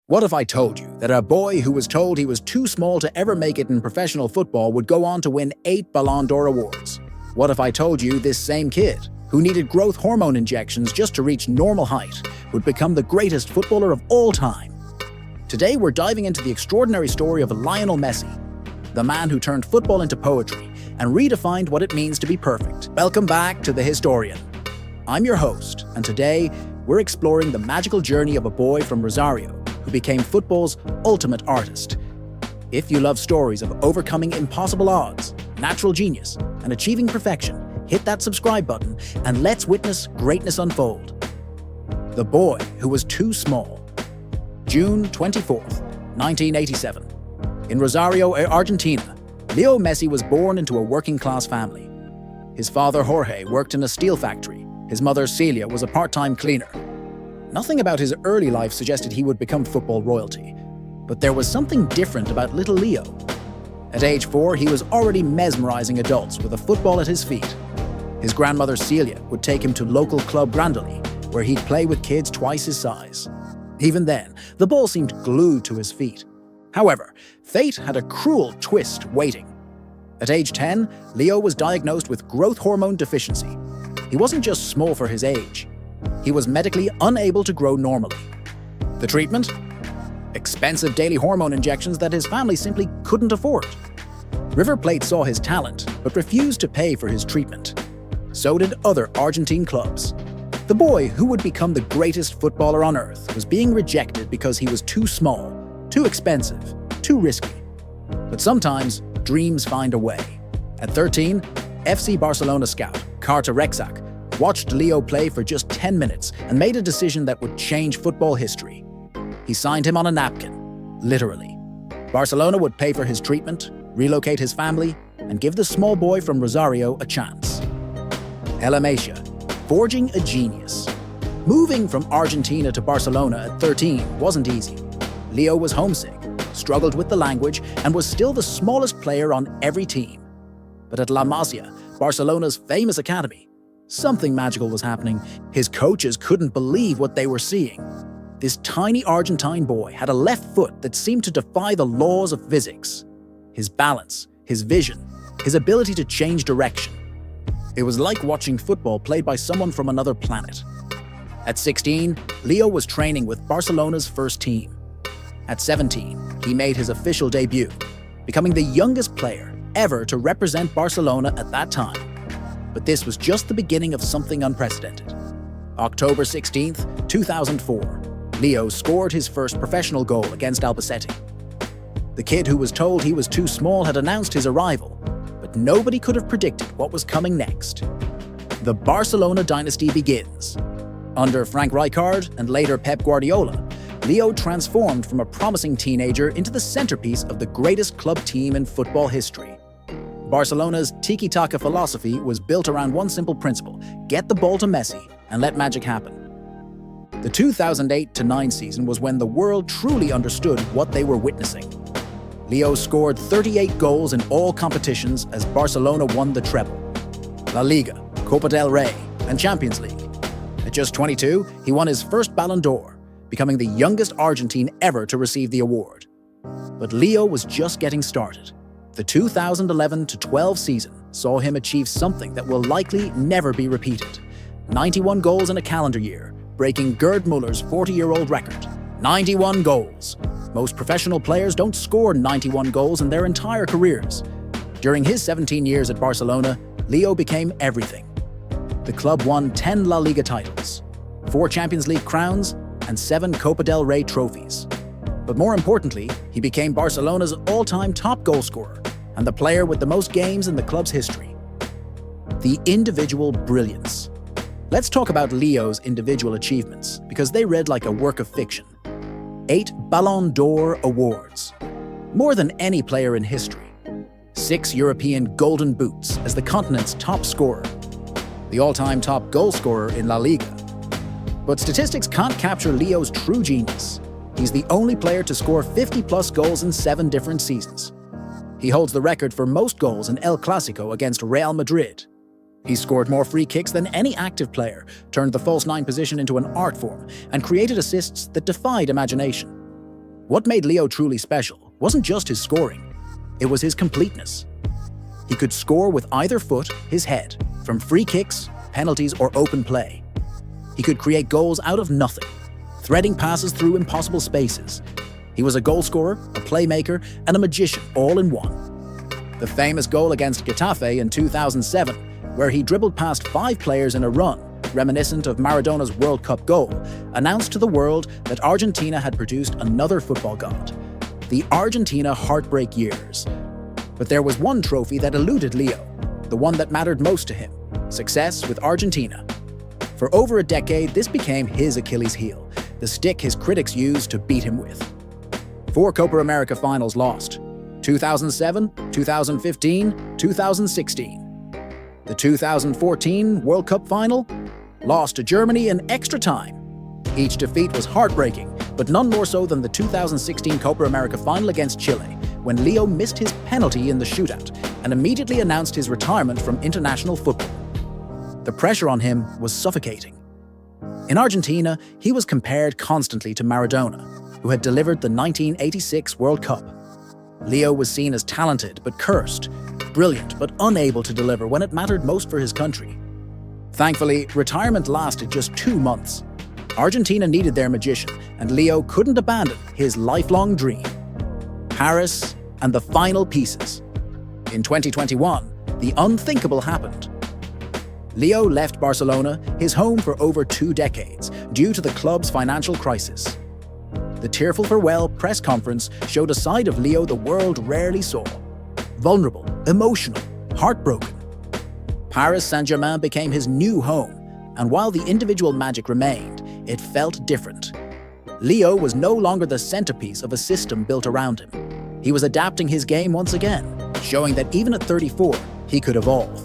What if I told you that a boy who was told he was too small to ever make it in professional football would go on to win 8 Ballon d'Or awards? What if I told you this same kid, who needed growth hormone injections just to reach normal height, would become the greatest footballer of all time? Today we're diving into the extraordinary story of Lionel Messi, the man who turned football into poetry and redefined what it means to be perfect. Welcome back to The Historian. I'm your host, and today we're exploring the magical journey of a boy from Rosario who became football's ultimate artist. If you love stories of overcoming impossible odds, natural genius, and achieving perfection, hit that subscribe button and let's witness greatness unfold. The boy who was too small. June 24th, 1987. In Rosario, Argentina, Leo Messi was born into a working-class family. His father, Jorge, worked in a steel factory. His mother, Celia, was a part-time cleaner. Nothing about his early life suggested he would become football royalty, but there was something different about little Leo. At age 4, he was already mesmerizing adults with a football at his feet. His grandmother, Celia, would take him to local club Grandoli, where he'd play with kids twice his size. Even then, the ball seemed glued to his feet. However, fate had a cruel twist waiting. At age 10, Leo was diagnosed with growth hormone deficiency. He wasn't just small for his age. He was medically unable to grow normally. The treatment? Expensive daily hormone injections that his family simply couldn't afford. River Plate saw his talent, but refused to pay for his treatment. So did other Argentine clubs. The boy who would become the greatest footballer on earth was being rejected because he was too small, too expensive, too risky. But sometimes, dreams find a way. At 13, FC Barcelona scout Carter Rexach watched Leo play for just 10 minutes and made a decision that would change football history. He signed him on a napkin, literally. Barcelona would pay for his treatment, relocate his family, and give the small boy from Rosario a chance. La Masia, forging a genius. Moving from Argentina to Barcelona at 13 wasn't easy. Leo was homesick, struggled with the language, and was still the smallest player on every team. But at La Masia, Barcelona's famous academy, something magical was happening. His coaches couldn't believe what they were seeing. This tiny Argentine boy had a left foot that seemed to defy the laws of physics. His balance, his vision, his ability to change direction. It was like watching football played by someone from another planet. At 16, Leo was training with Barcelona's first team. At 17, he made his official debut, becoming the youngest player ever to represent Barcelona at that time. But this was just the beginning of something unprecedented. October 16th, 2004, Leo scored his first professional goal against Albacete. The kid who was told he was too small had announced his arrival, but nobody could have predicted what was coming next. The Barcelona dynasty begins. Under Frank Rijkaard and later Pep Guardiola, Leo transformed from a promising teenager into the centerpiece of the greatest club team in football history. Barcelona's tiki-taka philosophy was built around one simple principle: get the ball to Messi and let magic happen. The 2008-09 season was when the world truly understood what they were witnessing. Leo scored 38 goals in all competitions as Barcelona won the treble: La Liga, Copa del Rey, and Champions League. At just 22, he won his first Ballon d'Or, becoming the youngest Argentine ever to receive the award. But Leo was just getting started. The 2011-12 season saw him achieve something that will likely never be repeated: 91 goals in a calendar year, breaking Gerd Muller's 40-year-old record. 91 goals. Most professional players don't score 91 goals in their entire careers. During his 17 years at Barcelona, Leo became everything. The club won 10 La Liga titles, 4 Champions League crowns, and 7 Copa del Rey trophies. But more importantly, he became Barcelona's all-time top goalscorer and the player with the most games in the club's history. The individual brilliance. Let's talk about Leo's individual achievements, because they read like a work of fiction. 8 Ballon d'Or awards, more than any player in history. 6 European Golden Boots as the continent's top scorer. The all-time top goal scorer in La Liga. But statistics can't capture Leo's true genius. He's the only player to score 50-plus goals in 7 different seasons. He holds the record for most goals in El Clasico against Real Madrid. He scored more free kicks than any active player, turned the false nine position into an art form, and created assists that defied imagination. What made Leo truly special wasn't just his scoring, it was his completeness. He could score with either foot, his head, from free kicks, penalties, or open play. He could create goals out of nothing, threading passes through impossible spaces. He was a goal scorer, a playmaker, and a magician all in one. The famous goal against Getafe in 2007, where he dribbled past 5 players in a run, reminiscent of Maradona's World Cup goal, announced to the world that Argentina had produced another football god, the Argentina Heartbreak years. But there was one trophy that eluded Leo, the one that mattered most to him: success with Argentina. For over a decade, this became his Achilles heel, the stick his critics used to beat him with. 4 Copa America finals lost: 2007, 2015, 2016. The 2014 World Cup final? Lost to Germany in extra time. Each defeat was heartbreaking, but none more so than the 2016 Copa America final against Chile, when Leo missed his penalty in the shootout and immediately announced his retirement from international football. The pressure on him was suffocating. In Argentina, he was compared constantly to Maradona, who had delivered the 1986 World Cup. Leo was seen as talented but cursed, brilliant but unable to deliver when it mattered most for his country. Thankfully, retirement lasted just 2 months. Argentina needed their magician, and Leo couldn't abandon his lifelong dream: Paris and the final pieces. In 2021, the unthinkable happened. Leo left Barcelona, his home for over 2 decades, due to the club's financial crisis. The tearful farewell press conference showed a side of Leo the world rarely saw: vulnerable, emotional, heartbroken. Paris Saint-Germain became his new home, and while the individual magic remained, it felt different. Leo was no longer the centerpiece of a system built around him. He was adapting his game once again, showing that even at 34, he could evolve.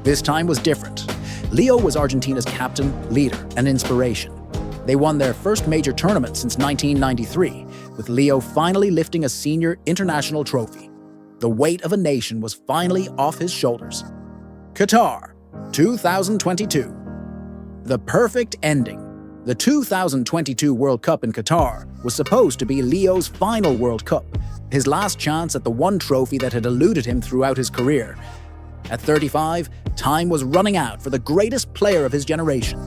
This time was different. Leo was Argentina's captain, leader, and inspiration. They won their first major tournament since 1993, with Leo finally lifting a senior international trophy. The weight of a nation was finally off his shoulders. Qatar, 2022. The perfect ending. The 2022 World Cup in Qatar was supposed to be Leo's final World Cup, his last chance at the one trophy that had eluded him throughout his career. At 35, time was running out for the greatest player of his generation.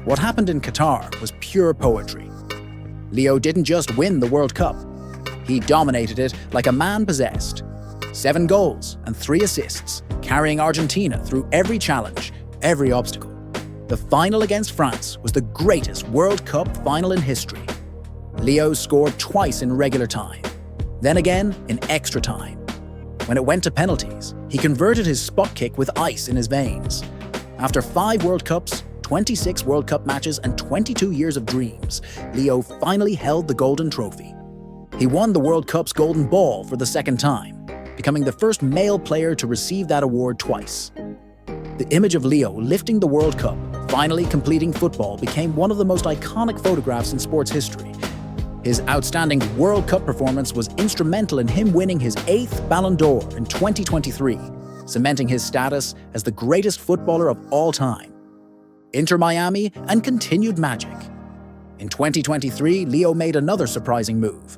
What happened in Qatar was pure poetry. Leo didn't just win the World Cup. He dominated it like a man possessed. 7 goals and 3 assists, carrying Argentina through every challenge, every obstacle. The final against France was the greatest World Cup final in history. Leo scored twice in regular time, then again in extra time. When it went to penalties, he converted his spot kick with ice in his veins. After 5 World Cups, 26 World Cup matches, and 22 years of dreams, Leo finally held the golden trophy. He won the World Cup's golden ball for the 2nd time, becoming the first male player to receive that award twice. The image of Leo lifting the World Cup, finally completing football, became one of the most iconic photographs in sports history. His outstanding World Cup performance was instrumental in him winning his 8th Ballon d'Or in 2023, cementing his status as the greatest footballer of all time. Inter Miami and continued magic. In 2023, Leo made another surprising move: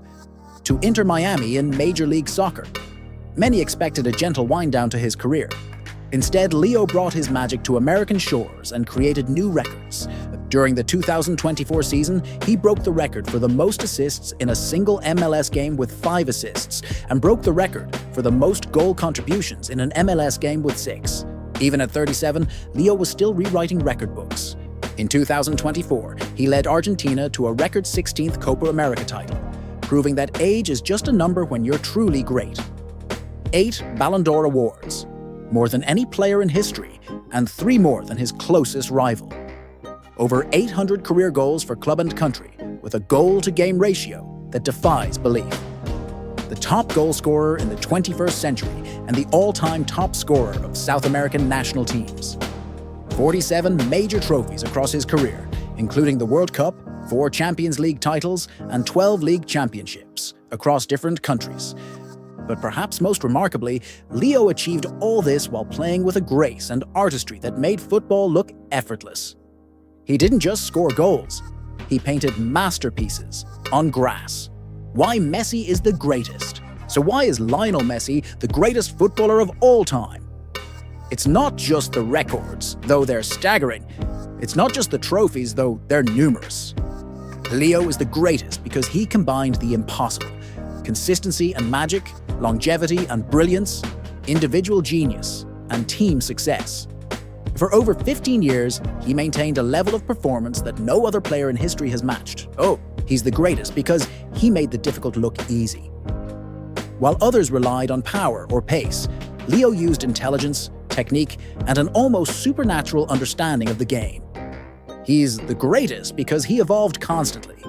to Inter Miami in Major League Soccer. Many expected a gentle wind-down to his career. Instead, Leo brought his magic to American shores and created new records. During the 2024 season, he broke the record for the most assists in a single MLS game with 5 assists, and broke the record for the most goal contributions in an MLS game with 6. Even at 37, Leo was still rewriting record books. In 2024, he led Argentina to a record 16th Copa America title, proving that age is just a number when you're truly great. 8 Ballon d'Or awards, more than any player in history, and 3 more than his closest rival. Over 800 career goals for club and country, with a goal-to-game ratio that defies belief. The top goal scorer in the 21st century and the all-time top scorer of South American national teams. 47 major trophies across his career, including the World Cup, 4 Champions League titles, and 12 league championships across different countries. But perhaps most remarkably, Leo achieved all this while playing with a grace and artistry that made football look effortless. He didn't just score goals, he painted masterpieces on grass. Why Messi is the greatest. So why is Lionel Messi the greatest footballer of all time? It's not just the records, though they're staggering. It's not just the trophies, though they're numerous. Leo is the greatest because he combined the impossible: consistency and magic, longevity and brilliance, individual genius, and team success. For over 15 years, he maintained a level of performance that no other player in history has matched. Oh, he's the greatest because he made the difficult look easy. While others relied on power or pace, Leo used intelligence, technique, and an almost supernatural understanding of the game. He's the greatest because he evolved constantly.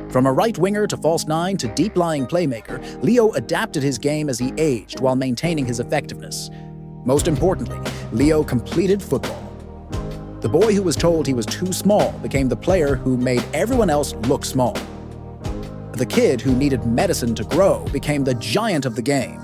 From a right winger to false nine to deep-lying playmaker, Leo adapted his game as he aged while maintaining his effectiveness. Most importantly, Leo completed football. The boy who was told he was too small became the player who made everyone else look small. The kid who needed medicine to grow became the giant of the game.